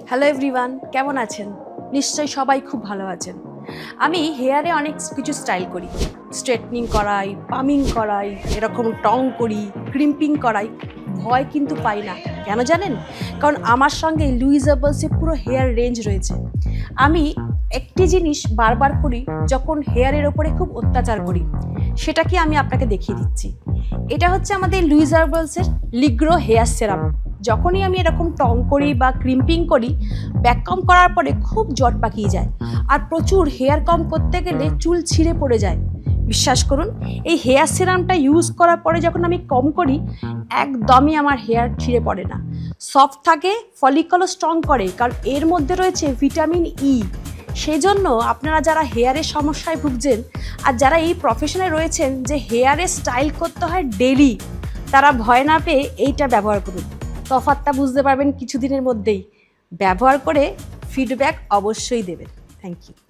Hello everyone, কেমন আছেন? নিশ্চয়ই সবাই খুব ভালো আছেন। আমি হেয়ারে অনেক কিছু স্টাইল করি, স্ট্রেটনিং করাই, পামিং করাই, এরকম টং করি, ক্রিম্পিং করাই। ভয় কিন্তু পাই না, কেন জানেন? কারণ আমার সঙ্গে লুইস আর্বাসের পুরো হেয়ার রেঞ্জ রয়েছে। আমি একটি জিনিস বারবার করি যখন হেয়ারের ওপরে খুব অত্যাচার করি, সেটাকে আমি আপনাকে দেখিয়ে দিচ্ছি। এটা হচ্ছে আমাদের লুইস আর্বাসের লিগ্রো হেয়ার সেরাম। যখনই আমি এরকম টং করি বা ক্রিম্পিং করি, ব্যাককম করার পরে খুব জট পাকিয়ে যায়, আর প্রচুর হেয়ার কম করতে গেলে চুল ছিঁড়ে পড়ে যায়। বিশ্বাস করুন, এই হেয়ার সিরামটা ইউজ করার পরে যখন আমি কম করি, একদমই আমার হেয়ার ছিঁড়ে পড়ে না, সফট থাকে, ফলিকলও স্ট্রং করে, কারণ এর মধ্যে রয়েছে ভিটামিন ই। সেই জন্য আপনারা যারা হেয়ারের সমস্যায় ভুগছেন আর যারা এই প্রফেশনে রয়েছেন যে হেয়ারে স্টাইল করতে হয় ডেলি, তারা ভয় না পেয়ে এইটা ব্যবহার করুন। তফাৎটা বুঝতে পারবেন কিছুদিনের মধ্যেই। ব্যবহার করে ফিডব্যাক অবশ্যই দেবেন। Thank you.